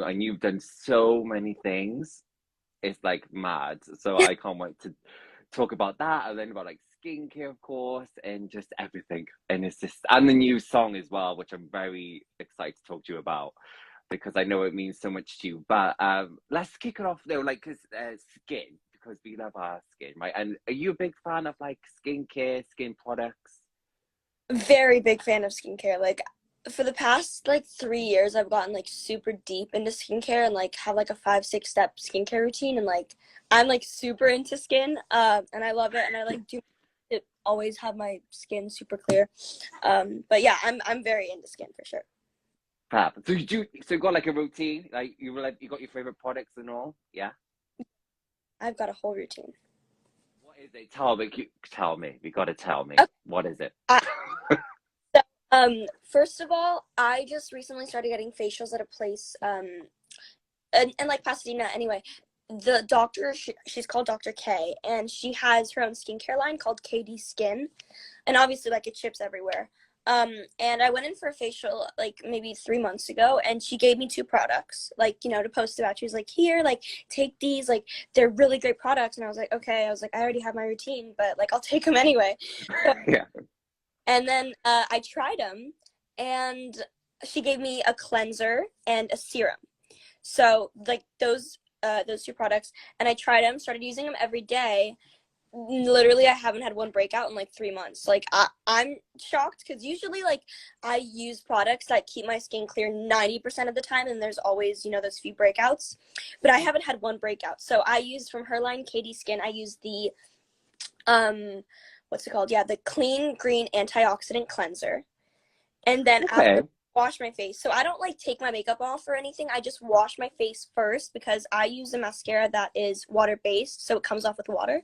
and you've done so many things. It's like mad. So I can't wait to talk about that and then about like skincare, of course, and just everything. And it's just, and the new song as well, which I'm very excited to talk to you about because I know it means so much to you. But let's kick it off though, like, cause skin, because we love our skin, right? And are you a big fan of like skincare, skin products? Very big fan of skincare. Like for the past like 3 years, I've gotten like super deep into skincare and like have like a 5, 6 step skincare routine. And like I'm like super into skin, and I love it. And I like do it always have my skin super clear. But yeah, I'm very into skin for sure. Fab. So so you got like a routine, like you were like you got your favorite products and all, yeah? I've got a whole routine. What is it? Tell me. You got to tell me. Okay. What is it? I, so, first of all, I just recently started getting facials at a place, and like Pasadena anyway. The doctor, she's called Dr. K, and she has her own skincare line called KD Skin, and obviously like it ships everywhere. And I went in for a facial like maybe 3 months ago, and she gave me two products, like, to post about. She was like, here, like, take these, like, they're really great products. And I was like, okay. I was like, I already have my routine, but like I'll take them anyway. So, Yeah. and then I tried them, and she gave me a cleanser and a serum. So like those two products, and I tried them, started using them every day. Literally, I haven't had one breakout in like 3 months. Like I'm shocked because usually like I use products that keep my skin clear 90% of the time, and there's always those few breakouts, but I haven't had one breakout. So I used from her line, KD Skin. I used the um what's it called? Yeah, the Clean Green Antioxidant Cleanser. And then after, Okay. wash my face. So I don't like take my makeup off or anything. I just wash my face first because I use a mascara that is water based, so it comes off with water.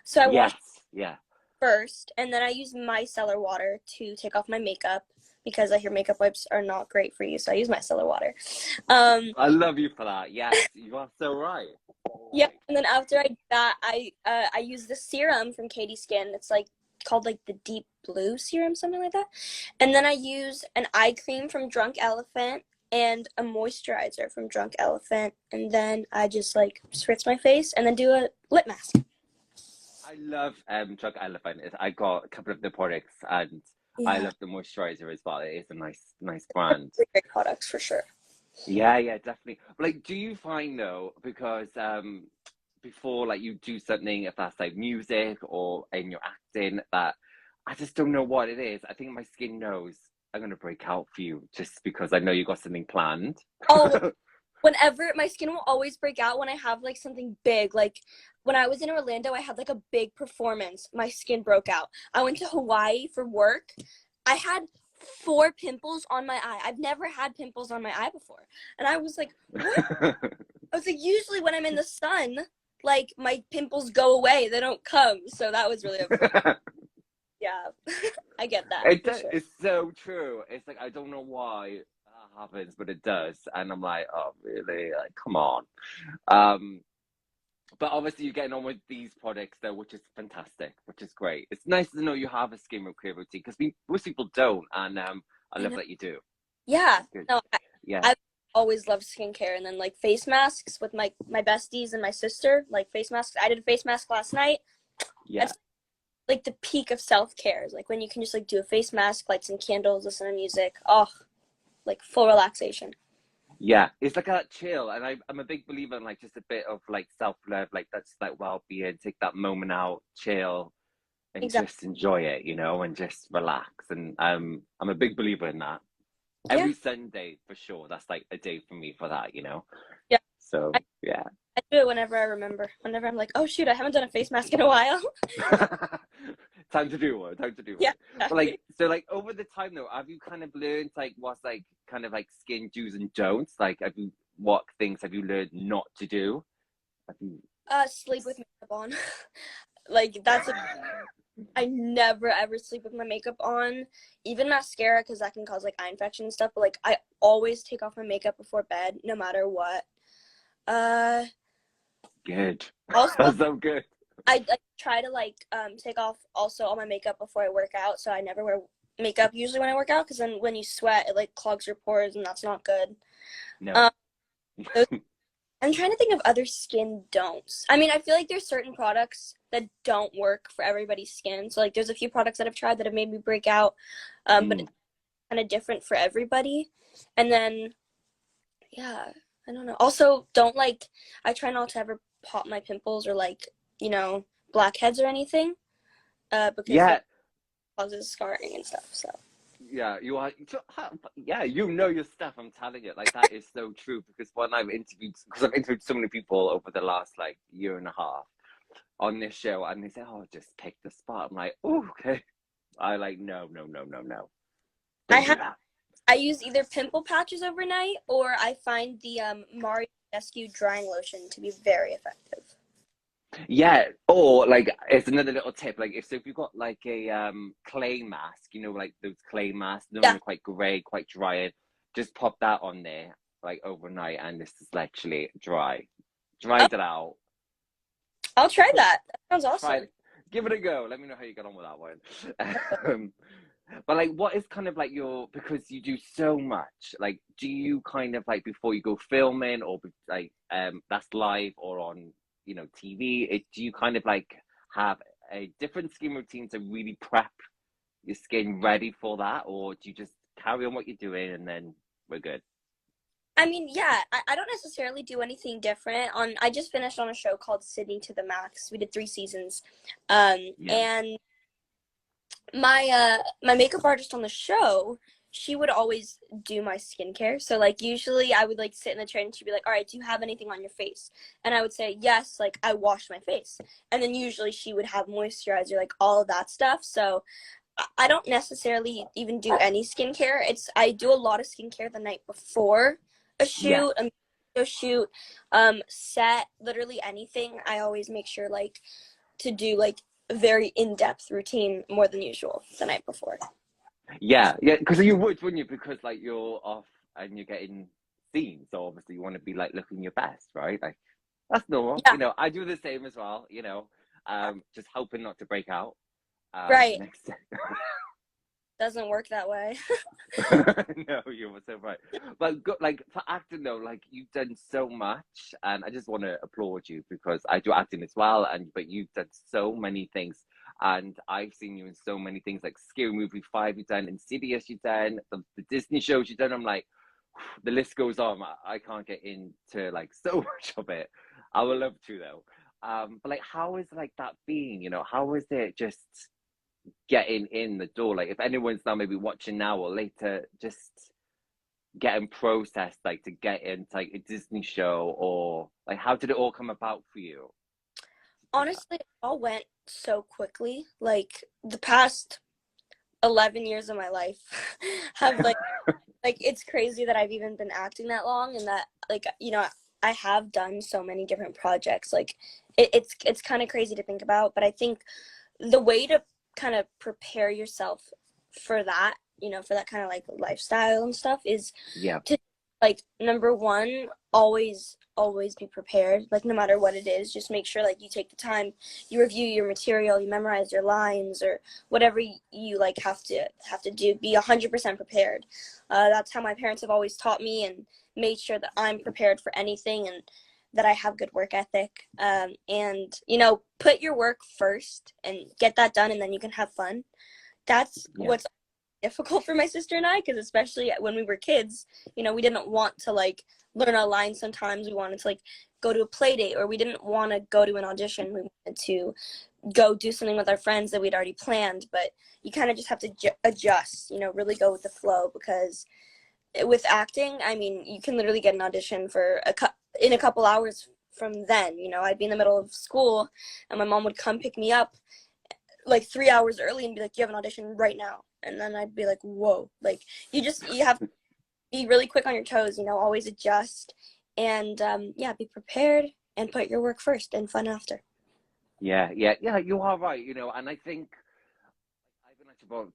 So I wash Yes. Yeah. first, and then I use micellar water to take off my makeup because I hear makeup wipes are not great for you. So I use micellar water. Um, I love you for that. Yes, you are so right. So yeah, right. and then after I do that, I use the serum from Katie Skin. It's like called like the Deep Blue serum, something like that. And then I use an eye cream from Drunk Elephant and a moisturizer from Drunk Elephant, and then I just like spritz my face and then do a lip mask. I love Drug Elephant. I got a couple of the products and I Yeah, love the moisturizer as well. It is a nice brand. really great products for sure. Yeah, yeah, definitely. But like, do you find though, because before like you do something, if that's like music or in your acting, that I just don't know what it is. I think my skin knows I'm gonna break out for you just because I know you got something planned. Oh, whenever my skin will always break out when I have like something big. Like when I was in Orlando, I had like a big performance. My skin broke out. I went to Hawaii for work. I had four pimples on my eye. I've never had pimples on my eye before. And I was like, what? I was like, usually when I'm in the sun, like my pimples go away. They don't come. So that was really upsetting. Yeah. I get that for sure. It's so true. It's like I don't know why that happens, but it does, and I'm like, oh really? Like, come on. Um, but obviously you're getting on with these products though, which is fantastic, which is great. It's nice to know you have a skin care routine because most people don't, and I I love know. that you do. Yeah. It's good. No, Yeah, I've always loved skincare, and then like face masks with my besties and my sister, like face masks. I did a face mask last night. yeah, That's like the peak of self-care, is like when you can just like do a face mask, light some candles, listen to music. Oh, like full relaxation. yeah. It's like a chill, and I'm a big believer in like just a bit of like self love, like that's like well being. Take that moment out, chill, and Exactly. just enjoy it, and just relax. And I'm a big believer in that. Yeah. Every Sunday for sure. That's like a day for me for that. Yeah. I, So yeah. I do it whenever I remember. Whenever I'm like, oh shoot, I haven't done a face mask in a while. Time to do one. Time to do Yeah, one. But like, exactly. so like over the time though, have you kind of learned like what's like kind of like skin do's and don'ts? Like, what things have you learned not to do? Have you? Sleep with makeup on. Like that's a I never ever sleep with my makeup on, even mascara, because that can cause like eye infection and stuff. But like I always take off my makeup before bed, no matter what. Uh, Good. Also That's so good. I try to like take off also all my makeup before I work out, so I never wear makeup usually when I work out, because then when you sweat, it like clogs your pores, and that's not good. No. Um, Those, I'm trying to think of other skin don'ts. I mean, I feel like there's certain products that don't work for everybody's skin. So like there's a few products that I've tried that have made me break out, but Mm. it's kind of different for everybody. And then yeah, I don't know. Also, don't like I try not to ever pop my pimples or like, you know, blackheads or anything, because Yeah, that causes scarring and stuff. So yeah, you are. Yeah, you know your stuff. I'm telling you, like that is so true. Because because I've interviewed so many people over the last like year and a half on this show, and they say, "Oh, just pick the spot." I'm like, "Oh, okay." I like, no, no, no, no, no, I don't do have that. I use either pimple patches overnight or I find the Mario Rescue drying lotion to be very effective. Yeah, or like it's another little tip. Like if you've got like a clay mask, like those clay masks, Yeah. they're quite grey, quite dry. Just pop that on there like overnight, and this is actually Oh, dries it out. I'll try Put that. That sounds try awesome. it, give it a go. Let me know how you get on with that one. Um, but like, what is kind of like because you do so much. Like, do you kind of like before you go filming or like that's live or on TV? Do you kind of like have a different skin routine to really prep your skin ready for that, or do you just carry on what you're doing and then we're good? I mean, yeah, I don't necessarily do anything different. I just finished on a show called Sydney to the Max. We did 3 seasons. Yeah. And my makeup artist on the show, she would always do my skincare. So like usually I would like sit in the chair and she'd be like, "All right, do you have anything on your face?" And I would say, "Yes, like I wash my face." And then usually she would have moisturizer, like all of that stuff. So I don't necessarily even do any skincare. I do a lot of skincare the night before a Yeah. shoot, a video shoot, set, literally anything. I always make sure like to do like a very in-depth routine more than usual the night before. Yeah, yeah, because you would, wouldn't you? Because like you're off and you're getting seen, so obviously you want to be like looking your best, right? Like that's normal. Yeah, I do the same as well. Just hoping not to break out. right. Next. Doesn't work that way. No, you were so right. But like for acting though, like you've done so much, and I just want to applaud you because I do acting as well, and but you've done so many things, and I've seen you in so many things like Scary Movie 5 you've done, Insidious you've done, the Disney shows you've done. I'm like, the list goes on. I can't get into like so much of it. I would love to though. But like, how is like that being? How is it just getting in the door? Like, if anyone's now maybe watching now or later, just getting processed, like to get into like a Disney show, or like, how did it all come about for you to do that? Honestly, it all went so quickly. Like the past 11 years of my life have like it's crazy that I've even been acting that long and that like I have done so many different projects. Like it's kind of crazy to think about, but I think the way to kind of prepare yourself for that, for that kind of like lifestyle and stuff is Yeah, to like number one, always be prepared. Like no matter what it is, just make sure like you take the time, you review your material, you memorize your lines or whatever you like have to do. Be 100% prepared. That's how my parents have always taught me and made sure that I'm prepared for anything and that I have good work ethic. And put your work first and get that done, and then you can have fun. That's yeah, what's difficult for my sister and I, because especially when we were kids, we didn't want to like learn our lines. Sometimes we wanted to like go to a play date, or we didn't want to go to an audition. We wanted to go do something with our friends that we'd already planned. But you kind of just have to adjust, really go with the flow, because with acting, I mean, you can literally get an audition for in a couple hours from then. I'd be in the middle of school and my mom would come pick me up like 3 hours early and be like, "You have an audition right now." And then I'd be like, "Whoa!" Like you have to be really quick on your toes. Always adjust, and yeah, be prepared and put your work first and fun after. yeah, yeah, yeah. You are right. And I think I've been actually about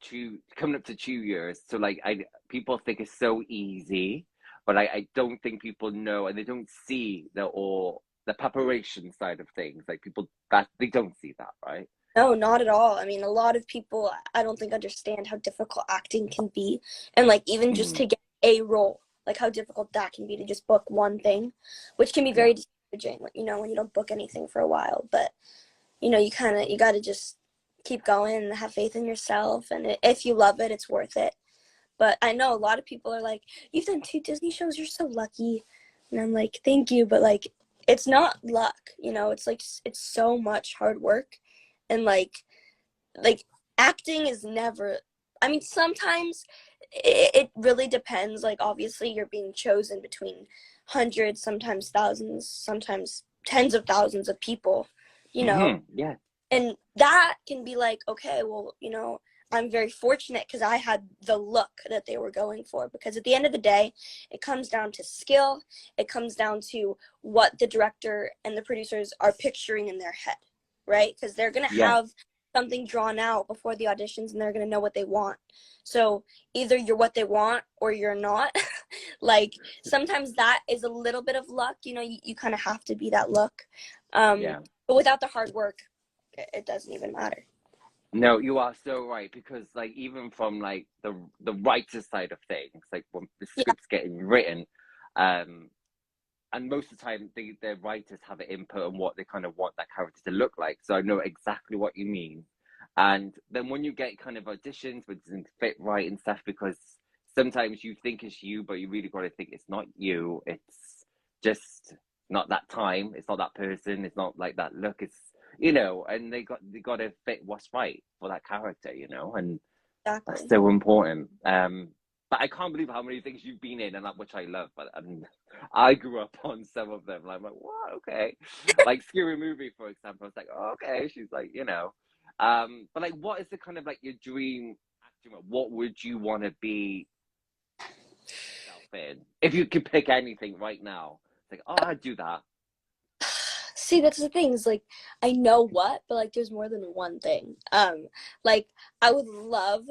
coming up to 2 years. So like, people think it's so easy, but I don't think people know, and they don't see the preparation side of things. Like people that they don't see that, right? No, not at all. I mean, a lot of people, I don't think, understand how difficult acting can be, and like even just Mm. to get a role. like how difficult that can be to just book one thing, which can be Yeah. very discouraging, you know, when you don't book anything for a while. But, you know, you got to just keep going and have faith in yourself. And if you love it, it's worth it. But I know a lot of people are like, you've done 2 Disney shows, you're so lucky. And I'm like, thank you. But like, it's not luck, you know, it's like, it's so much hard work. And like acting is never, I mean, sometimes it really depends. Like, obviously, you're being chosen between hundreds, sometimes thousands, sometimes tens of thousands of people, you know, Yeah. and that can be like, okay, well, you know, I'm very fortunate because I had the look that they were going for. Because at the end of the day, it comes down to skill. It comes down to what the director and the producers are picturing in their head, right? Because they're going to Yeah. have something drawn out before the auditions and they're going to know what they want. So either you're what they want or you're not. Like, sometimes that is a little bit of luck. You know, you kind of have to be that look. Yeah. But without the hard work, it doesn't even matter. No, you are so right, because like even from like the writer side of things, like when the Yeah, script's getting written, um, and most of the time the writers have an input on what they kind of want that character to look like. So I know exactly what you mean. And then when you get kind of auditions which doesn't fit right and stuff, because sometimes you think it's you, but you really got to think it's not you. It's just not that time. It's not that person. It's not like that look. It's, you know, and they got to fit what's right for that character, you know, and that's exactly. so important. But I can't believe how many things you've been in, and that which I love. But I grew up on some of them. Like, I'm like, what? Okay, like Scary Movie, for example. It's like, oh, okay, she's like, you know. But like, what is the kind of like your dream acting role? What would you want to be yourself in if you could pick anything right now? It's like, oh, I'd do that. See, that's the thing, is like, I know what, but like there's more than one thing. Like, I would love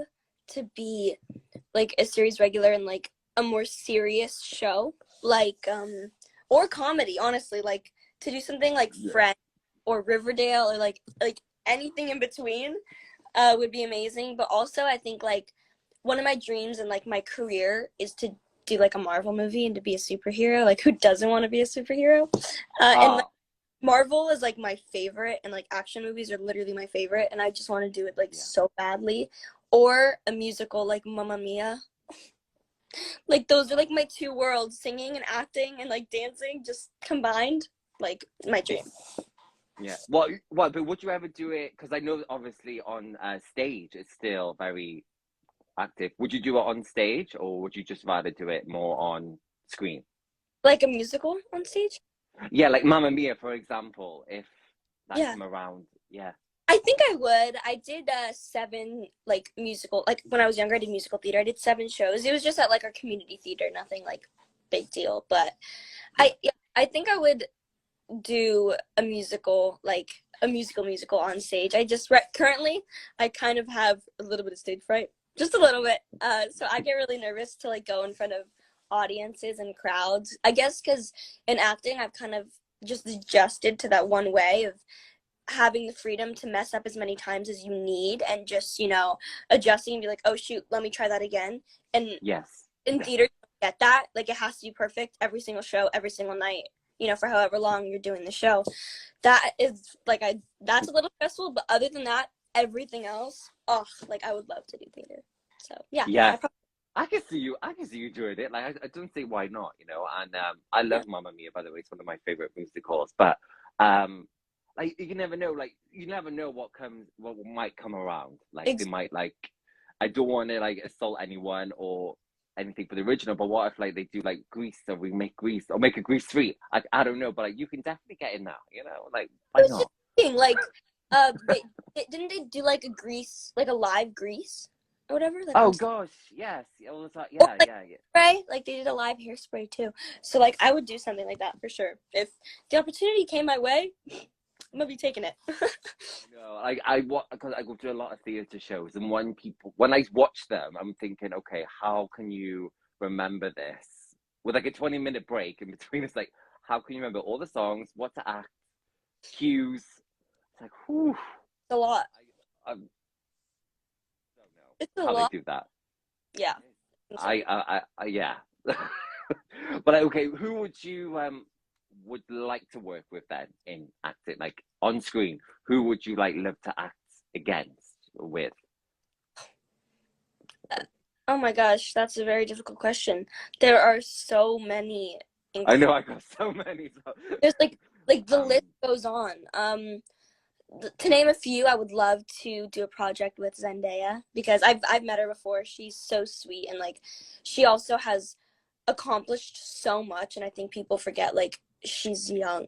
to be like a series regular in like a more serious show, like or comedy, honestly, like to do something like Yeah. Friends or Riverdale or like anything in between would be amazing. But also I think like one of my dreams and like my career is to do like a Marvel movie and to be a superhero. Like, who doesn't want to be a superhero? And Ah, Marvel is like my favorite, and like action movies are literally my favorite, and I just want to do it like yeah. so badly. Or a musical like Mamma Mia. Like, those are like my two worlds, singing and acting and like dancing just combined. Like, my dream. Yeah. What? But would you ever do it? Because I know obviously on stage it's still very active. Would you do it on stage, or would you just rather do it more on screen? Like a musical on stage? Yeah, like Mamma Mia, for example, if that Yeah. come around. Yeah. I think I would. I did 7 like musical, like when I was younger I did musical theater. I did 7 shows. It was just at like our community theater, nothing like big deal. But Yeah. yeah, I think I would do a musical, like a musical on stage. I just currently I kind of have a little bit of stage fright, just a little bit. So I get really nervous to like go in front of audiences and crowds. I guess because in acting I've kind of just adjusted to that one way of having the freedom to mess up as many times as you need and just, you know, adjusting and be like, oh shoot, let me try that again. And Yes. in theater, you don't get that. Like, it has to be perfect every single show, every single night, you know, for however long you're doing the show. That is like, that's a little stressful, but other than that, everything else, oh, like, I would love to do theater. So yeah, Yes. I probably, I can see you. I can see you doing it. Like I don't see why not, you know. And I yeah, love Mamma Mia, by the way. It's one of my favorite musicals. But um, like you never know. Like you never know what might come around. Like they ex- might like. I don't want to like assault anyone or anything for the original. But what if like they do like Grease, or we make Grease, or make a Grease 3? I don't know, but like you can definitely get in now. You know, like I why was just not? thinking, like, didn't they do like a Grease, like a live Grease or whatever, like Oh on gosh, yes, all the time. or Yeah, like yeah, yeah. hairspray, like they did a live hairspray too. So like I would do something like that for sure if the opportunity came my way. I'm gonna be taking it. I know, like because I go to a lot of theatre shows, and when I watch them, I'm thinking, okay, how can you remember this with like a 20-minute break in between? It's like, how can you remember all the songs, what to act, cues? It's like, whew, It's a lot. I don't know It's a how they lot. do that. Yeah, I, insane. yeah. But like, okay, who would like to work with then in acting, like on screen? Who would you like love to act against or with? Oh my gosh, that's a very difficult question. There are so many I incredible. know I got so many. So, There's like the list um, goes on. To name a few, I would love to do a project with Zendaya because I've met her before. She's so sweet and like she also has accomplished so much, and I think people forget like she's young.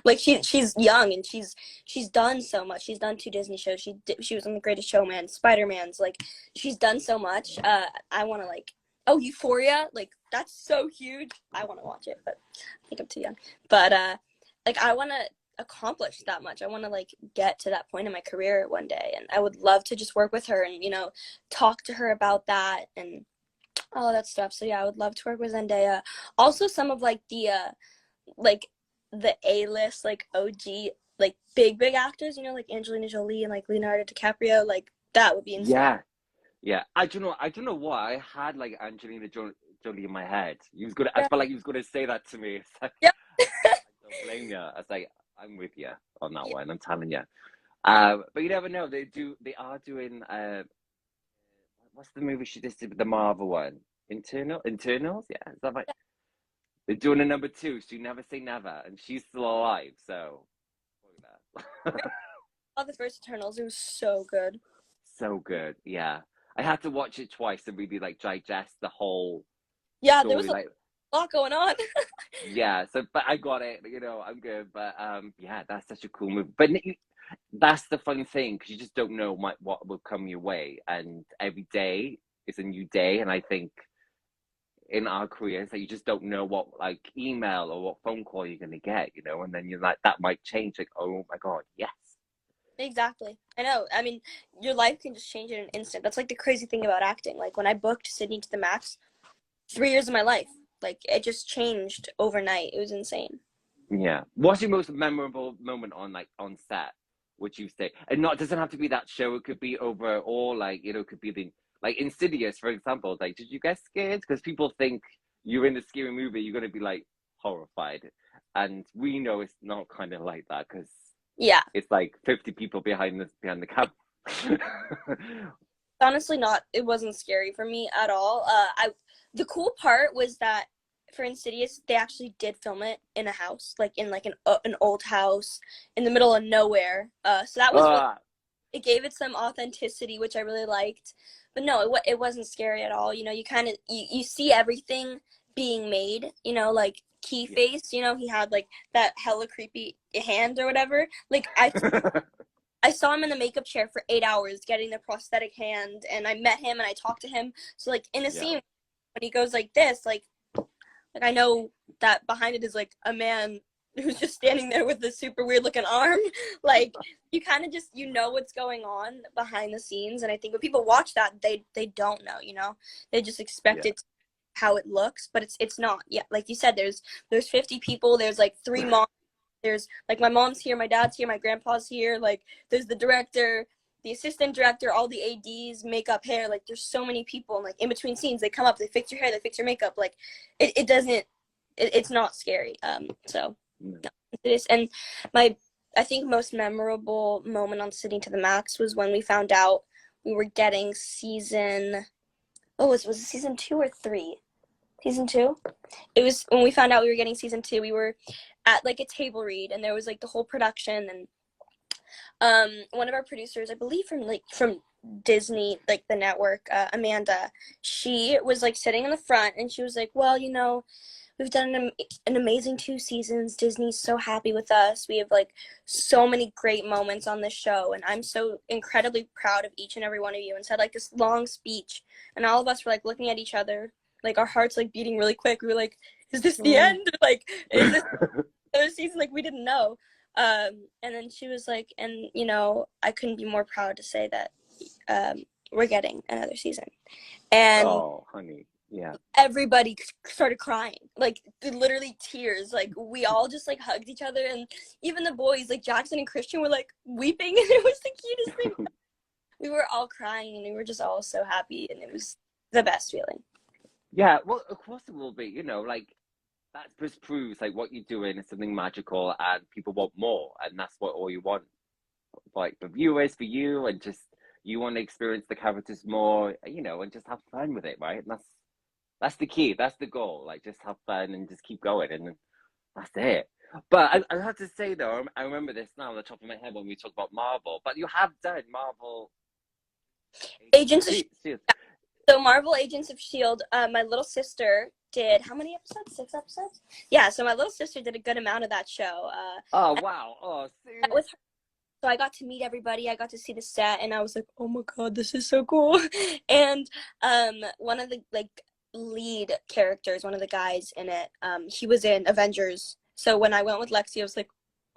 Like she's young and she's done so much. She's done 2 Disney shows. She was on The Greatest Showman, Spider-Man's. Like she's done so much. I want to like, oh, Euphoria, like that's so huge. I want to watch it, but I think I'm too young. But like I want to accomplish that much. I want to like get to that point in my career one day, and I would love to just work with her and talk to her about that and all that stuff. So yeah, I would love to work with Zendaya. Also, some of like like the A-list, like OG, like big actors, like Angelina Jolie and like Leonardo DiCaprio. Like that would be insane. yeah, yeah. I don't know why I had like Jolie in my head. You was gonna, I Yeah, felt like you was gonna say that to me. It's like yeah, I don't blame you. I was like, I'm with you on that yeah. one. I'm telling you. But you never know. They are doing. What's the movie she just did with the Marvel one? Internals. Yeah, is that right? They're doing a number two, so you never say never, and she's still alive. So, All the first Eternals, it was so good. so good. Yeah, I had to watch it twice to really like digest the whole Yeah, there was story. a Like, lot going on. yeah. So, but I got it. I'm good. But yeah, that's such a cool movie. But that's the fun thing because you just don't know what will come your way, and every day is a new day. And I think in our careers that you just don't know what like email or what phone call you're gonna get, and then you're like that might change. Like, oh my god, yes. Exactly. I know. I mean, your life can just change in an instant. That's like the crazy thing about acting. Like when I booked Sydney to the Max, 3 years of my life, like it just changed overnight. It was insane. Yeah. What's your most memorable moment on set? Would you say? And not doesn't have to be that show. It could be overall, like it could be the like Insidious, for example. Like, did you get scared? Because people think you're in a scary movie, you're gonna be like horrified, and we know it's not kind of like that because Yeah. it's like 50 people behind the camera. Honestly, not. It wasn't scary for me at all. The cool part was that for Insidious, they actually did film it in a house, like in like an old house in the middle of nowhere. So that was really, Ah, it gave it some authenticity, which I really liked. But no, it wasn't scary at all. You kind of you see everything being made. Like yeah. Keyface. He had like that hella creepy hand or whatever. Like I saw him in the makeup chair for 8 hours getting the prosthetic hand, and I met him and I talked to him. So like in a Yeah. scene when he goes like this, like I know that behind it is like a man who's just standing there with this super weird looking arm. Like you kind of just what's going on behind the scenes, and I think when people watch that, they don't know. They just expect Yeah. it how it looks, but it's not. Yeah, like you said, there's 50 people. There's like 3 moms. There's like my mom's here, my dad's here, my grandpa's here. Like there's the director, the assistant director, all the ADs, makeup, hair. Like there's so many people, and like in between scenes, they come up, they fix your hair, they fix your makeup. Like it doesn't, it's not scary. So No. no, it is. And my I think most memorable moment on Sitting to the Max was when we found out we were getting season. Oh, was it season 2 or 3? Season 2. It was when we found out we were getting season 2. We were at like a table read, and there was like the whole production, and one of our producers, I believe from Disney, like the network, Amanda, she was like sitting in the front, and she was like, well, we've done an amazing 2 seasons. Disney's so happy with us. We have like so many great moments on this show, and I'm so incredibly proud of each and every one of you, and said like this long speech, and all of us were like looking at each other, like our hearts like beating really quick. We were like, is this the Oh. end? Like, is this another season? Like we didn't know. And then she was like, and I couldn't be more proud to say that we're getting another season. And Oh, honey. Yeah. everybody started crying, like literally tears. Like we all just like hugged each other, and even the boys, like Jackson and Christian, were like weeping, and it was the cutest thing. We were all crying, and we were just all so happy, and it was the best feeling. Yeah, well, of course it will be. Like that just proves like what you're doing is something magical, and people want more, and that's what all you want. Like the viewers, for you, and just you want to experience the characters more, and just have fun with it, right? And that's the key. That's the goal. Like just have fun and just keep going, and that's it. But I have to say though, I remember this now on the top of my head when we talk about Marvel. But you have done Marvel Agents of Agents of Shield. So Marvel Agents of Shield. My little sister did how many episodes? 6 episodes. Yeah. So my little sister did a good amount of that show. Oh And wow! Oh, with her, so I got to meet everybody. I got to see the set, and I was like, oh my god, this is so cool. And one of the like lead characters, one of the guys in it, he was in Avengers. So when I went with Lexi, I was like,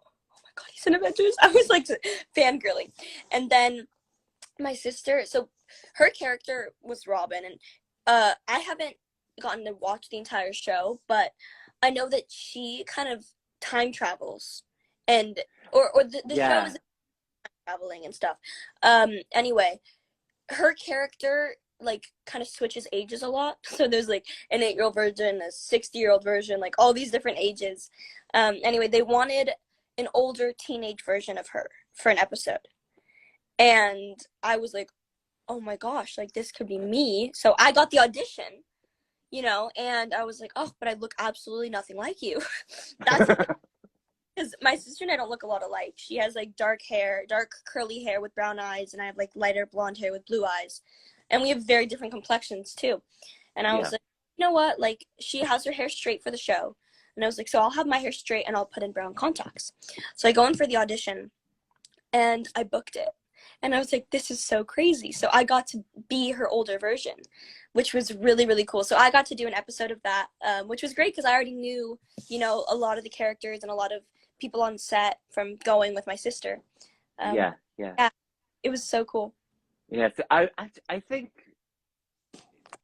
oh my god, he's in Avengers. I was like fangirling. And then my sister, so her character was Robin, and I haven't gotten to watch the entire show, but I know that she kind of time travels, and or the show is yeah, traveling and stuff. Anyway, her character like kind of switches ages a lot. So there's like an 8-year old version, a 60-year old version, like all these different ages. Anyway, they wanted an older teenage version of her for an episode. And I was like, oh my gosh, like this could be me. So I got the audition, and I was like, oh, but I look absolutely nothing like you. That's the thing. Because my sister and I don't look a lot alike. She has like dark hair, dark curly hair with brown eyes, and I have like lighter blonde hair with blue eyes. And we have very different complexions too. And I was yeah, like, you know what? Like she has her hair straight for the show. And I was like, so I'll have my hair straight and I'll put in brown contacts. So I go in for the audition and I booked it. And I was like, this is so crazy. So I got to be her older version, which was really, really cool. So I got to do an episode of that, which was great because I already knew, a lot of the characters and a lot of people on set from going with my sister. Um, yeah, yeah, yeah, it was so cool. yeah. So I think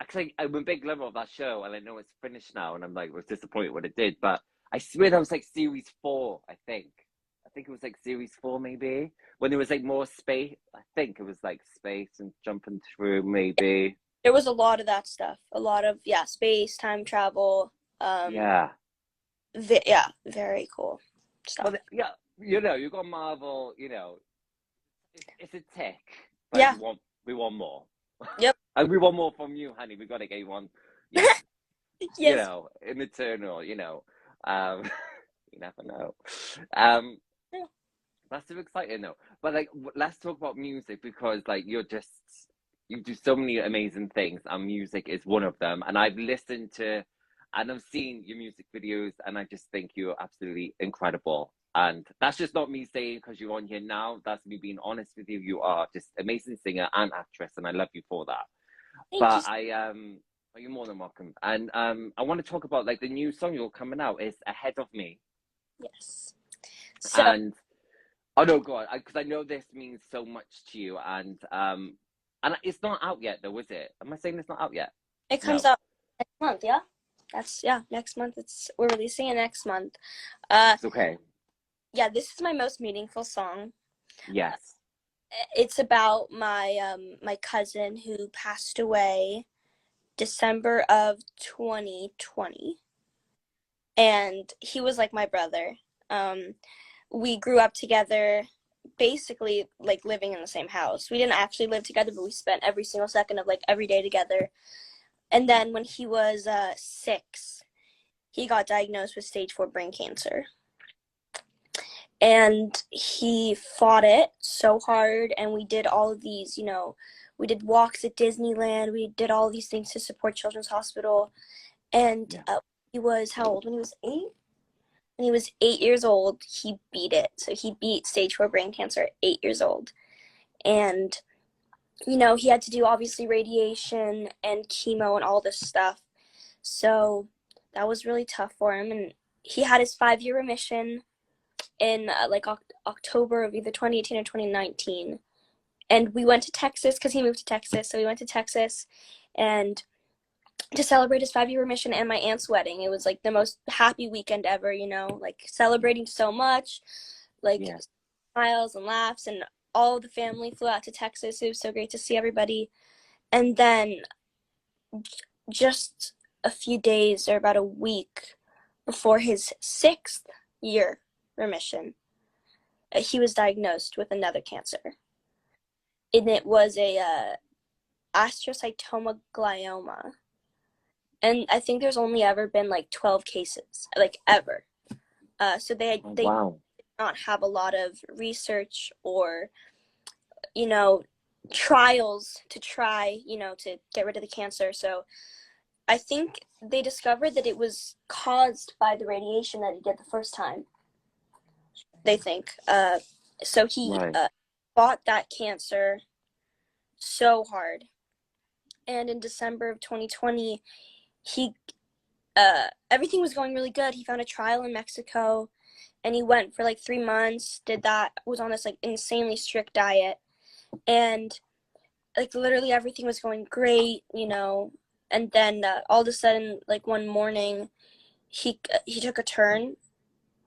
actually I'm a big lover of that show, and I know it's finished now, and I'm like was disappointed when it did, but I swear that was like series four. I think it was like series four, maybe when there was like more space. I think it was like space and jumping through, maybe. There was a lot of that stuff. A lot of, yeah, space, time travel. Um, Yeah. yeah, very cool stuff. Well, yeah, you got Marvel. It's a tick, but Yeah, we want more, yep, and we want more from you, honey. We gotta get one. You know, yes. in eternal. Um, you never know. Um, Yeah. that's so exciting though. But like, let's talk about music because like you do so many amazing things, and music is one of them. And I've listened to, and I've seen your music videos, and I just think you're absolutely incredible. And that's just not me saying because you're on here now. That's me being honest with you. You are just amazing singer and actress, and I love you for that. Thank you. But you're more than welcome. And I want to talk about like the new song you're coming out is Ahead of Me, Yes. So and oh no, God, because I know this means so much to you, and it's not out yet, though, is it? Am I saying it's not out yet? it comes No, out next month, yeah? Yeah, next month. We're releasing it next month. it's okay. Yeah, this is my most meaningful song. Yes. It's about my cousin who passed away December of 2020, and he was like my brother. We grew up together, basically like living in the same house. We didn't actually live together, but we spent every single second of like every day together. And then when he was 6, he got diagnosed with stage 4 brain cancer. And he fought it so hard, and we did all of these, we did walks at Disneyland, we did all these things to support Children's Hospital. And Yeah. he was how old when he was 8? When he was 8 years old, he beat it. So he beat stage 4 brain cancer at 8 years old. And, he had to do obviously radiation and chemo and all this stuff. So that was really tough for him. And he had his 5-year remission in like October of either 2018 or 2019. And we went to Texas because he moved to Texas. So we went to Texas and to celebrate his 5-year remission and my aunt's wedding. It was like the most happy weekend ever, like celebrating so much, like Yeah. smiles and laughs, and all the family flew out to Texas. It was so great to see everybody. And then just a few days or about a week before his 6th year remission, he was diagnosed with another cancer. And it was a astrocytoma glioma. And I think there's only ever been like 12 cases, like ever. So Oh, they wow. did not have a lot of research or, you know, trials to try, to get rid of the cancer. So I think they discovered that it was caused by the radiation that he did the first time, they think. So he Right. fought that cancer so hard. And in December of 2020, he everything was going really good. He found a trial in Mexico, and he went for like 3 months, did that, was on this like insanely strict diet, and like literally everything was going great, and then all of a sudden, like one morning, he took a turn,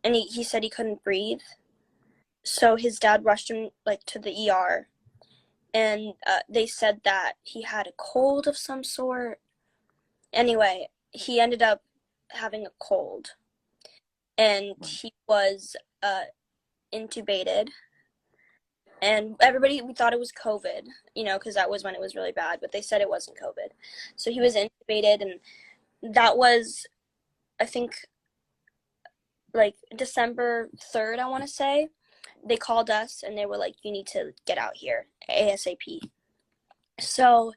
and he said he couldn't breathe. So his dad rushed him like to the ER, and they said that he had a cold of some sort. Anyway, he ended up having a cold, and he was intubated. And everybody, we thought it was COVID, because that was when it was really bad, but they said it wasn't COVID. So he was intubated, and that was, I think, like December 3rd, I want to say. They called us and they were like, you need to get out here ASAP. So,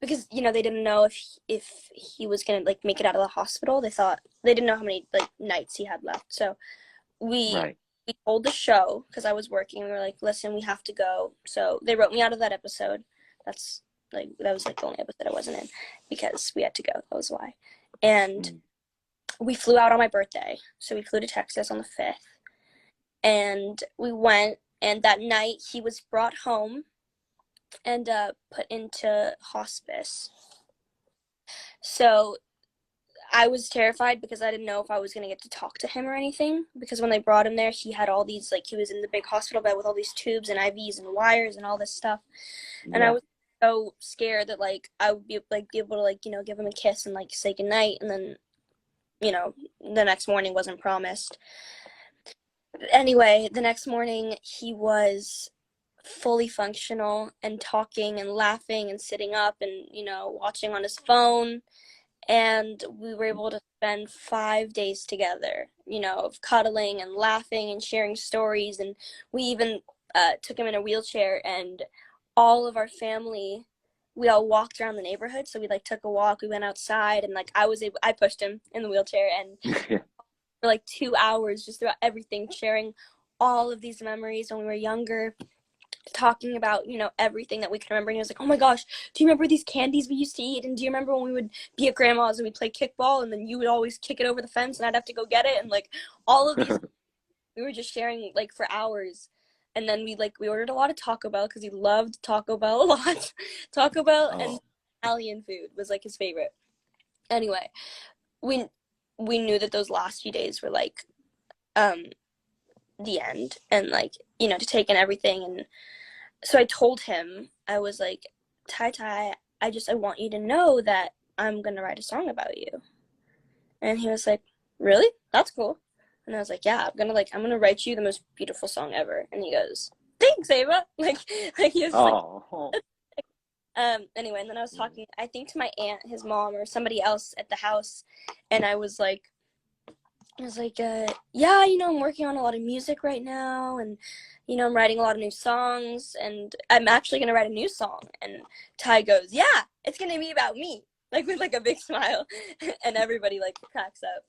because, they didn't know if he was going to like make it out of the hospital. They didn't know how many like nights he had left. So we Right. we told the show, because I was working, we were like, listen, we have to go. So they wrote me out of that episode. That was like the only episode I wasn't in, because we had to go. That was why. And Mm. we flew out on my birthday. So we flew to Texas on the 5th. And we went, and that night he was brought home and put into hospice. So I was terrified because I didn't know if I was going to get to talk to him or anything, because when they brought him there, he had all these, like, he was in the big hospital bed with all these tubes and IVs and wires and all this stuff. And I Yeah. was so scared that, like, I would be able to, like, give him a kiss and, like, say goodnight. And then, the next morning wasn't promised. Anyway, the next morning he was fully functional and talking and laughing and sitting up and, watching on his phone. And we were able to spend 5 days together, of cuddling and laughing and sharing stories. And we even took him in a wheelchair, and all of our family, we all walked around the neighborhood. So we like took a walk, we went outside, and like I pushed him in the wheelchair, and Yeah. for like 2 hours just throughout everything, sharing all of these memories when we were younger, talking about, everything that we could remember. And he was like, oh my gosh, do you remember these candies we used to eat? And do you remember when we would be at grandma's and we'd play kickball, and then you would always kick it over the fence and I'd have to go get it? And like all of these, we were just sharing like for hours. And then we ordered a lot of Taco Bell, because he loved Taco Bell a lot. Taco Bell and Oh, Italian food was like his favorite. Anyway, we we knew that those last few days were like um the end, and like, to take in everything. And so I told him, I was like, Tai Tai, I want you to know that I'm gonna write a song about you. And he was like, really? That's cool. And I was like, yeah, I'm gonna write you the most beautiful song ever. And he goes, thanks, Ava. Like he was just like, oh, anyway. And then I was talking, I think, to my aunt, his mom, or somebody else at the house. And I was like, yeah, I'm working on a lot of music right now, and, I'm writing a lot of new songs, and I'm actually going to write a new song. And Ty goes, yeah, it's going to be about me, like with like a big smile. And everybody like cracks up.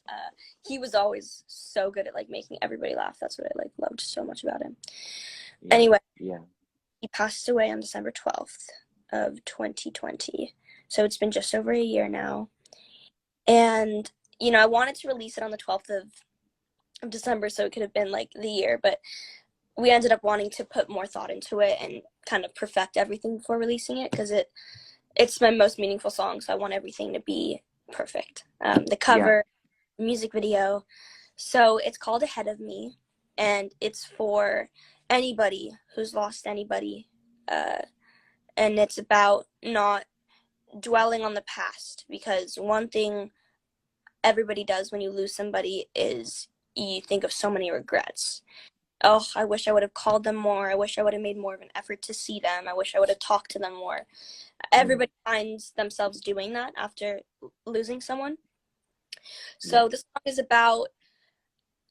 He was always so good at like making everybody laugh. That's what I like loved so much about him. yeah, Anyway, yeah. he passed away on December 12th of 2020. So it's been just over a year now. And, I wanted to release it on the 12th of December, so it could have been like the year, but we ended up wanting to put more thought into it and kind of perfect everything before releasing it, because it's my most meaningful song, so I want everything to be perfect. The Yeah. cover, music video. So it's called Ahead of Me, and it's for anybody who's lost anybody, and it's about not dwelling on the past, because one thing everybody does when you lose somebody is you think of so many regrets. Oh, I wish I would have called them more. I wish I would have made more of an effort to see them. I wish I would have talked to them more. Everybody finds themselves doing that after losing someone. So this song is about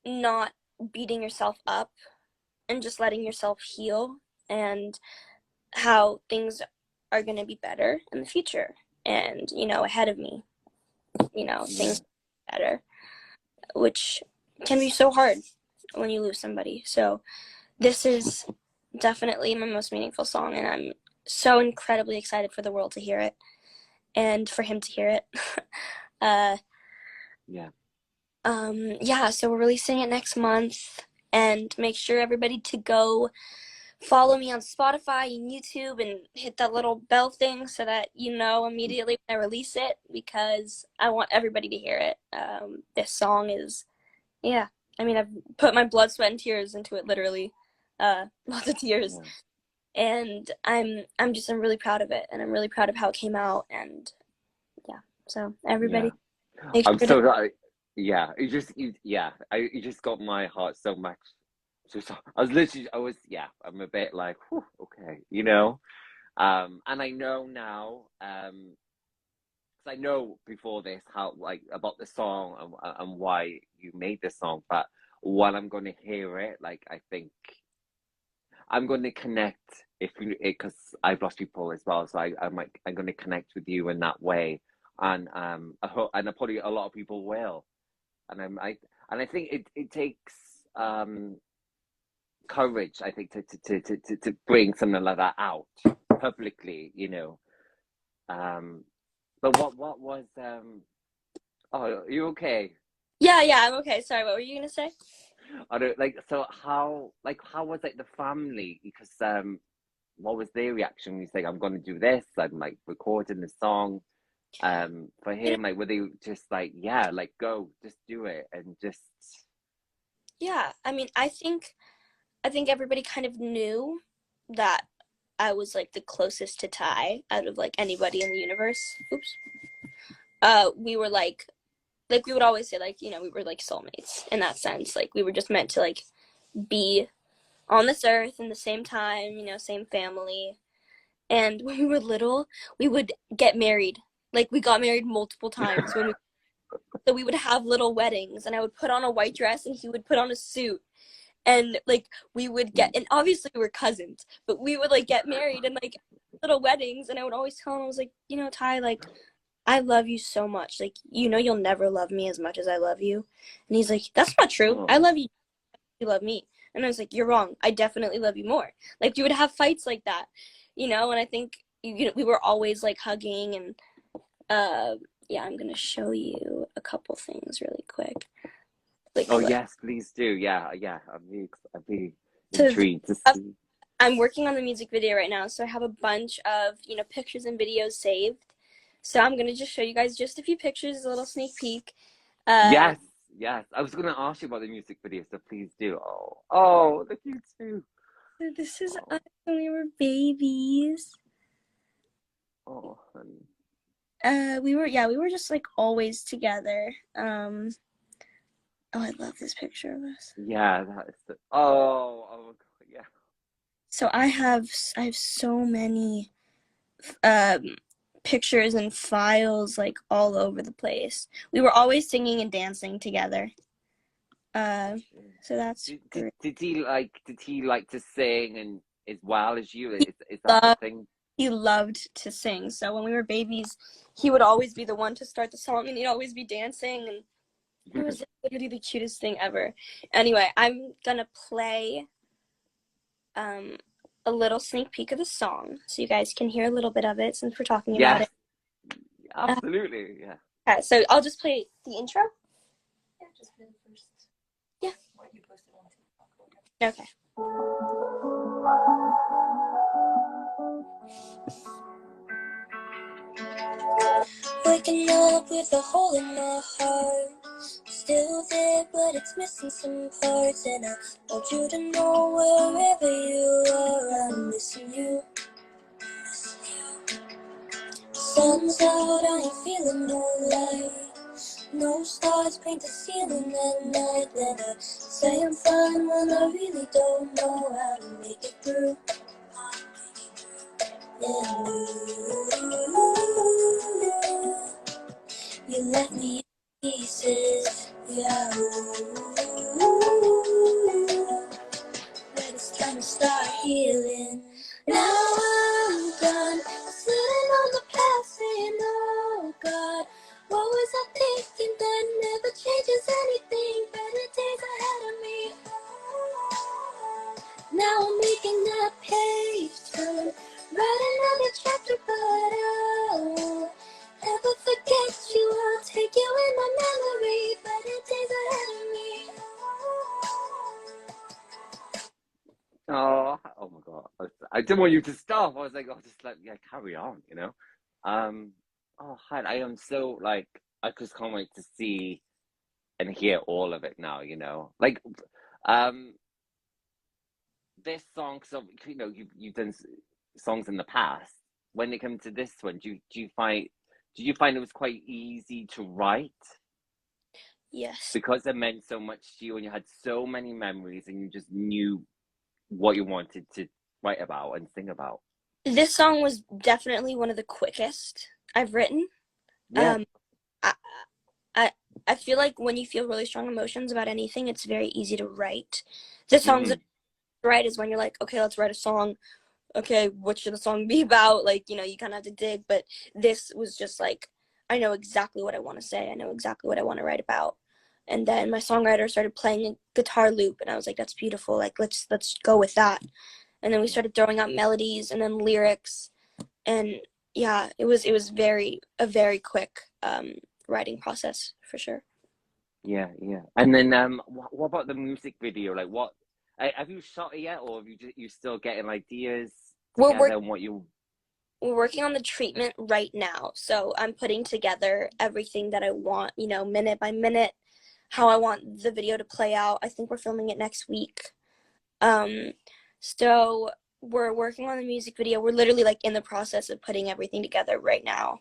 not beating yourself up and just letting yourself heal, and how things are going to be better in the future. And, you know, ahead of me, you know, things are better, which can be so hard when you lose somebody. So this is definitely my most meaningful song, and I'm so incredibly excited for the world to hear it and for him to hear it. So we're releasing it next month, and make sure everybody to go follow me on Spotify and YouTube and hit that little bell thing so that you know immediately when I release it, because I want everybody to hear it. This song is, I mean, I've put my blood, sweat, and tears into it, literally. Lots of tears. And I'm really proud of it, and I'm really proud of how it came out, and so everybody I'm so glad. You just got my heart so much. I'm a bit like, whew, okay, you know. And I know now, 'cause I know before this how like about the song and why you made the song, but when I'm going to hear it, like I think I'm going to connect because I've lost people as well, so I'm going to connect with you in that way, and I probably a lot of people will, and I think it takes courage, I think, to bring something like that out publicly, you know. But what was oh, are you okay? Yeah, I'm okay. Sorry, what were you gonna say? I don't like so how was like the family, because what was their reaction when you say I'm gonna do this, I'm like recording the song for him, like were they just like like go just do it and just I mean, I think everybody kind of knew that I was like the closest to Ty out of like anybody in the universe. Oops. We were like we would always say, like, you know, we were like soulmates in that sense. Like we were just meant to like be on this earth in the same time, you know, same family. And when we were little, we would get married. Like we got married multiple times so we would have little weddings, and I would put on a white dress and he would put on a suit. And like we would get, and obviously we were cousins, but we would like get married and like little weddings, and I would always tell him, I was like, you know, Ty, like I love you so much, like, you know, you'll never love me as much as I love you. And he's like, that's not true, I love you, you love me. And I was like, you're wrong, I definitely love you more. Like we would have fights like that, you know. And I think, you know, we were always like hugging. And I'm gonna show you a couple things really quick. Like, oh yes, please do. I'd be so intrigued to see. I'm working on the music video right now, so I have a bunch of, you know, pictures and videos saved. So I'm gonna just show you guys just a few pictures, a little sneak peek. Yes, I was gonna ask you about the music video, so please do. Oh, look you too. So this is us when we were babies. Oh, honey. We were just like always together. Oh, I love this picture of us. Yeah, that is the. Oh my God, yeah. So I have so many pictures and files like all over the place. We were always singing and dancing together. So that's did he like to sing and as well as you? Is that the thing? He loved to sing. So when we were babies, he would always be the one to start the song, and he'd always be dancing, and it was literally the cutest thing ever. Anyway, I'm gonna play a little sneak peek of the song so you guys can hear a little bit of it since we're talking about it. Absolutely, Okay, so I'll just play the intro. Yeah, just play the first. Yeah. What you posted on TikTok. Okay. Waking up with a hole in my heart, still there, but it's missing some parts. And I want you to know wherever you are, I'm missing you. Sun's out, I ain't feeling no light. No stars paint the ceiling at night. And I say I'm fine when I really don't know how to make it through. And you left me in pieces. Yeah. But it's time to start healing. Now I'm done sitting on the past saying, oh God, what was I thinking? That never changes anything. Better days ahead of me. Now I'm making that page turn, write another chapter, but I'll never forget you. I'll take you in my memory. Better days ahead of me. Oh my God. I didn't want you to stop. I was like, oh, just like, yeah, carry on, you know? Oh, I am so like, I just can't wait to see and hear all of it now, you know? Like, um, this song, so, you know, you've done songs in the past. When it comes to this one, did you find it was quite easy to write Yes. because it meant so much to you and you had so many memories and you just knew what you wanted to write about and sing about? This song was definitely one of the quickest I've written. Yeah. I, I I feel like when you feel really strong emotions about anything, it's very easy to write. The songs that Hmm. I write is when you're like, okay, let's write a song. Okay, what should the song be about? Like, you know, you kind of have to dig. But this was just like, I know exactly what I want to say. I know exactly what I want to write about. And then my songwriter started playing a guitar loop, and I was like, that's beautiful. Like, let's go with that. And then we started throwing out melodies and then lyrics, and yeah, it was a very quick writing process for sure. Yeah, yeah. And then what about the music video? Like what have you shot it yet or have you still getting ideas We're together work and what you we're working on the treatment right now, so I'm putting together everything that I want, you know, minute by minute, how I want the video to play out. I think we're filming it next week. Um, so we're working on the music video. We're literally like in the process of putting everything together right now.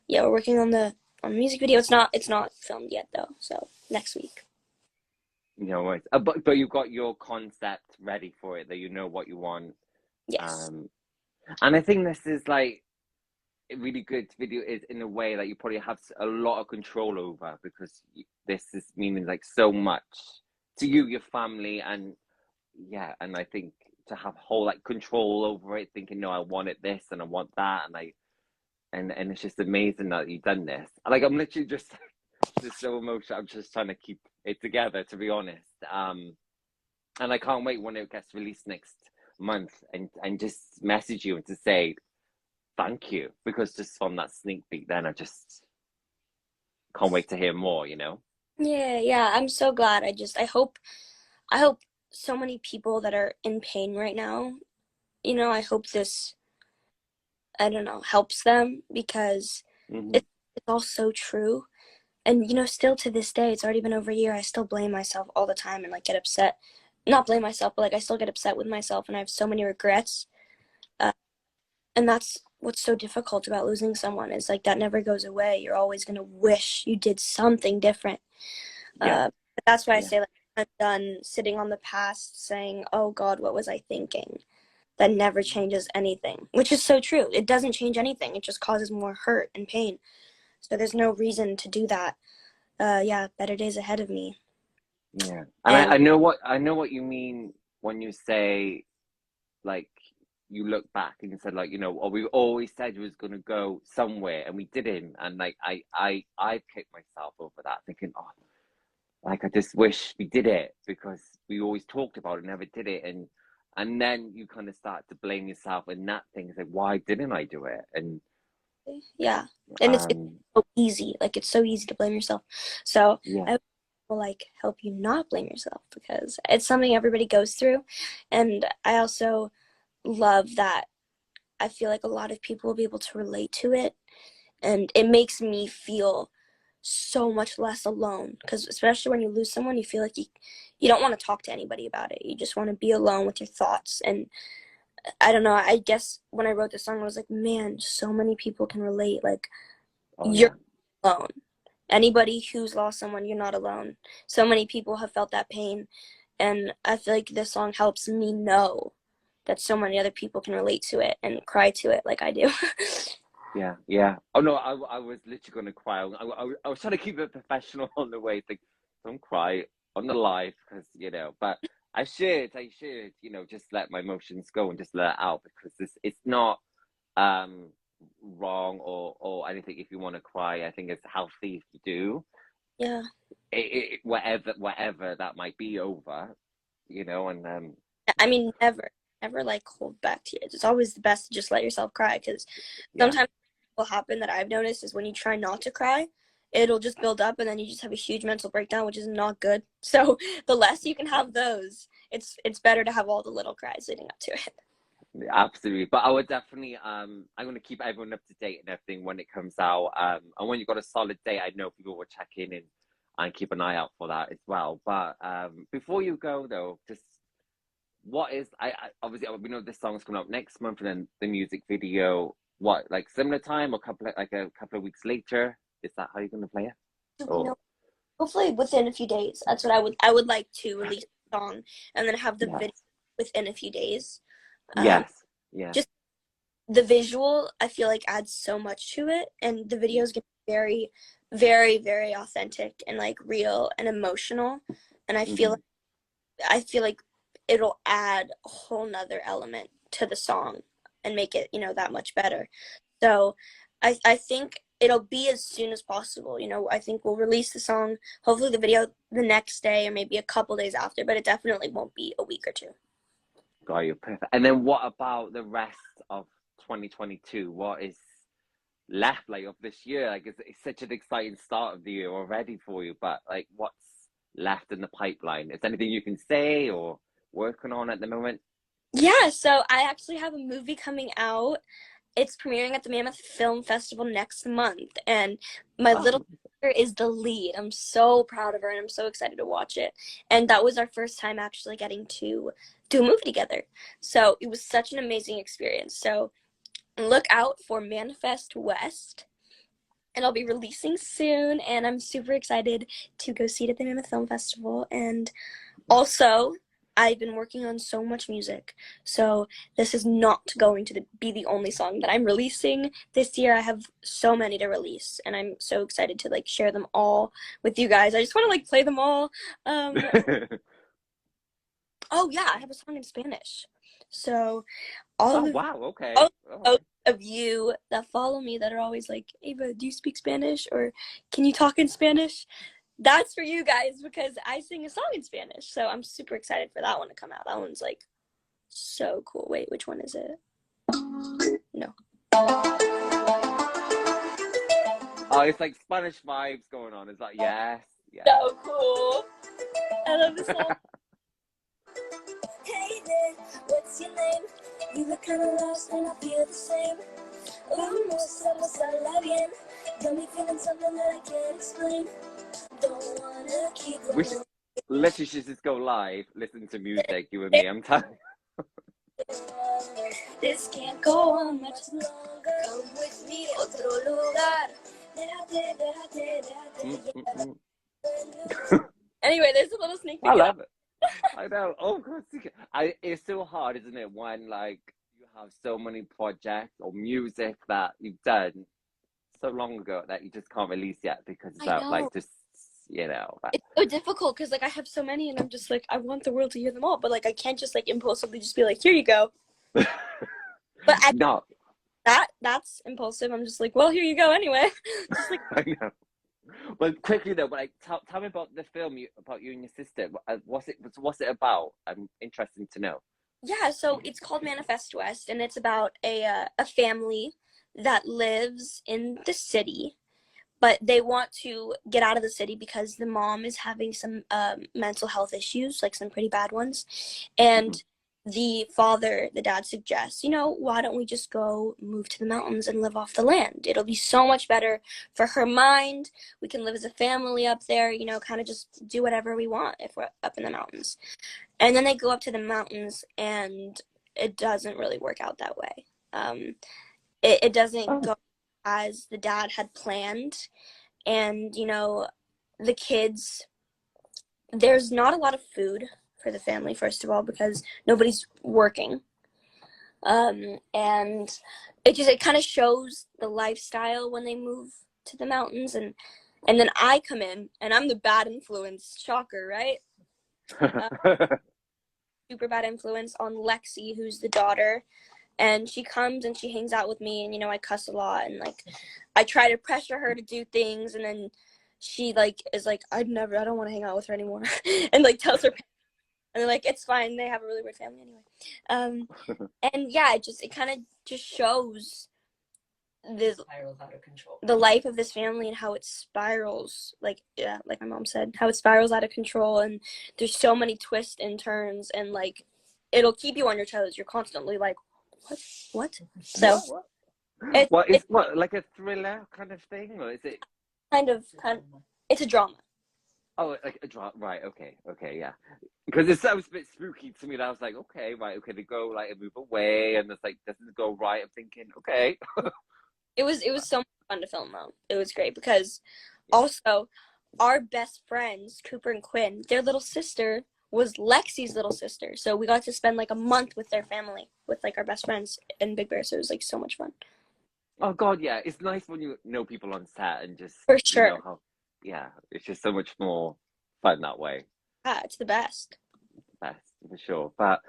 Yeah, we're working on the music video. It's not filmed yet though, so next week. you know what but you've got your concept ready for it that you know what you want. Yes. Um and I think this is like a really good video is in a way that you probably have a lot of control over because this is meaning like so much to you, your family, and yeah, and I think to have whole like control over it, thinking, no, I wanted this and I want that, and it's just amazing that you've done this. Like I'm literally just so emotional. I'm just trying to keep it together, to be honest. And I can't wait when it gets released next month and just message you and to say thank you because just from that sneak peek, then I just can't wait to hear more. You know? Yeah, yeah. I'm so glad. I hope so many people that are in pain right now, you know, I hope this, I don't know, helps them because Hmm. it's all so true. And, you know, still to this day, it's already been over a year. I still blame myself all the time and like get upset. Not blame myself, but like I still get upset with myself and I have so many regrets. Uh, and that's what's so difficult about losing someone is like that never goes away. You're always going to wish you did something different. Yeah, But that's why I yeah, say like I'm done sitting on the past saying, oh God, what was I thinking? That never changes anything, which is so true. It doesn't change anything. It just causes more hurt and pain. So there's no reason to do that. Yeah, better days ahead of me. yeah. And And I know what you mean when you say like you look back and you said like oh, we always said it was going to go somewhere and we didn't, and like I kicked myself over that thinking, oh, like I just wish we did it because we always talked about it, never did it, and then you kind of start to blame yourself in that thing. It's like, why didn't I do it? And yeah, and it's um so easy. Like it's so easy to blame yourself. So yeah, I will like help you not blame yourself because it's something everybody goes through. And I also love that I feel like a lot of people will be able to relate to it, and it makes me feel so much less alone because especially when you lose someone you feel like you don't want to talk to anybody about it. You just want to be alone with your thoughts. And I don't know, I guess when I wrote this song I was like, man, so many people can relate. Like oh you're yeah, alone. anybody who's lost someone, you're not alone. So many people have felt that pain, and I feel like this song helps me know that so many other people can relate to it and cry to it like I do. Yeah, yeah. Oh no, I was literally gonna cry. I was trying to keep it professional on the way. Think, don't cry on the live because But I should, just let my emotions go and just let it out because it's not um wrong or anything. If you want to cry, I think it's healthy if you do. Yeah. Whatever that might be over, and I mean, never like hold back tears. It's always the best to just let yourself cry, because yeah. sometimes what will happen that I've noticed is when you try not to cry, it'll just build up and then you just have a huge mental breakdown, which is not good. So the less you can have those, it's better to have all the little cries leading up to it. Absolutely, but I would definitely I'm gonna keep everyone up to date and everything when it comes out. And when you've got a solid date, I know people will check in and keep an eye out for that as well. But before you go though, just what is I obviously we know this song's coming out next month, and then the music video, what, like similar time or a couple of weeks later? Is that how you're gonna play it? Do we Or know? Hopefully within a few days. That's what I would like to release the song and then have the video yes, within a few days. Um, yes, yeah. just the visual, I feel like adds so much to it, and the video is gonna be very, very, very authentic and like real and emotional. And Hmm. I feel like it'll add a whole nother element to the song and make it, that much better. So I think it'll be as soon as possible. I think we'll release the song, hopefully the video the next day or maybe a couple days after, but it definitely won't be a week or two. Got you, perfect. And then what about the rest of 2022? What is left like of this year? Like it's such an exciting start of the year already for you, but like what's left in the pipeline? Is there anything you can say or working on at the moment? Yeah, so I actually have a movie coming out. It's premiering at the Mammoth Film Festival next month, and my little Oh, sister is the lead. I'm so proud of her, and I'm so excited to watch it. And that was our first time actually getting to do a movie together. So it was such an amazing experience. So look out for Manifest West, and I'll be releasing soon, and I'm super excited to go see it at the Mammoth Film Festival. And also, I've been working on so much music, so this is not going to be the only song that I'm releasing this year. I have so many to release, and I'm so excited to like share them all with you guys. I just want to like play them all. Um, oh yeah, I have a song in Spanish. So oh all of wow, okay, all all those right. of you that follow me that are always like, Ava, do you speak Spanish or can you talk in Spanish? That's for you guys because I sing a song in Spanish. So I'm super excited for that one to come out. That one's like so cool. Wait, which one is it? No. Oh, it's like Spanish vibes going on. It's like yes, yes. So cool. I love this song. Hey there, what's your name? You look kinda lost and I feel the same. Vamos a hablar bien. Got me feeling something that I can't explain. Don't wanna keep We should going. literally should just go live, listen to music, you and me. I'm telling This can't go on much longer. Come with me, otro lugar. Déjate, déjate, you. déjate Mm. llevar. Anyway, there's a little sneak I peek of that. love it. I know. Oh God, it's so hard, isn't it? When like you have so many projects or music that you've done so long ago that you just can't release yet because I of know. like just but It's so difficult because like I have so many and I'm just like I want the world to hear them all, but like I can't just like impulsively just be like, here you go. But no, that's impulsive. I'm just like, well, here you go anyway. Just like I know. Well, quickly though, but like tell me about the film about you and your sister. What's it about? I'm interested to know. yeah, so it's called Manifest West, and it's about a family that lives in the city, but they want to get out of the city because the mom is having some mental health issues, like some pretty bad ones, Hmm. and the dad suggests, why don't we just go move to the mountains and live off the land? It'll be so much better for her mind. We can live as a family up there, kind of just do whatever we want if we're up in the mountains. And then they go up to the mountains, and it doesn't really work out that way. It doesn't Oh, go as the dad had planned, and you know, the kids, there's not a lot of food for the family, first of all, because nobody's working. And it kind of shows the lifestyle when they move to the mountains, and then I come in and I'm the bad influence. Shocker, right? Super bad influence on Lexi, who's the daughter, and she comes and she hangs out with me, and you know, I cuss a lot, and like I try to pressure her to do things, and then she like is like, I don't want to hang out with her anymore, and like tells her, and they're like, it's fine, they have a really weird family anyway. And yeah, it kind of just shows this spirals out of control, the life of this family, and how it spirals, like, yeah, like my mom said, how it spirals out of control, and there's so many twists and turns, and like it'll keep you on your toes. You're constantly like, what? So It's what, like a thriller kind of thing, or is it kind of it's a drama. Oh, like a drama, right? Okay, yeah. Because it sounds a bit spooky to me. That I was like, okay, right, okay, they go like move away, and it's like doesn't go right. I'm thinking, okay. It was so much fun to film though. It was great because also our best friends, Cooper and Quinn, their little sister was Lexi's little sister. So we got to spend like a month with their family, with like our best friends in Big Bear. So it was like so much fun. Oh God, yeah, it's nice when you know people on set and just For sure. you know how, yeah, it's just so much more fun that way. Yeah, it's the best. Best for sure. But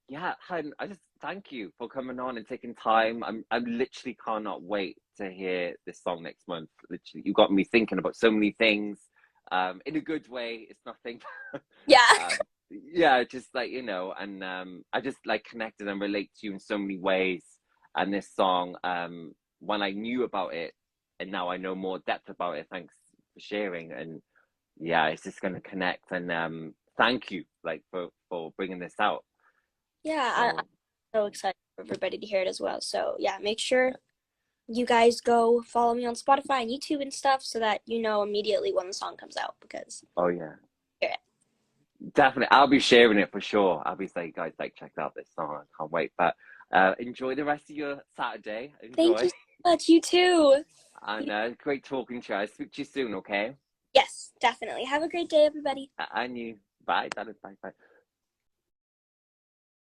yeah, hun, I just thank you for coming on and taking time. I'm literally cannot wait to hear this song next month. Literally, you got me thinking about so many things. In a good way. It's nothing. Yeah. Yeah, just like you know, and I just like connected and relate to you in so many ways. And this song, when I knew about it, and now I know more depth about it. Thanks for sharing. And yeah, it's just gonna connect. And thank you, like for bringing this out. Yeah, So I'm so excited for everybody to hear it as well. So yeah, make sure you guys go follow me on Spotify and YouTube and stuff so that you know immediately when the song comes out, because oh yeah, hear it. definitely, I'll be sharing it for sure. I'll be saying, guys, like check out this song. I can't wait. But enjoy the rest of your Saturday. Thank you Enjoy. so much. You too. And great talking to you. I'll speak to you soon, okay? Yes, definitely. Have a great day, everybody. And you. Bye. Bye. Bye.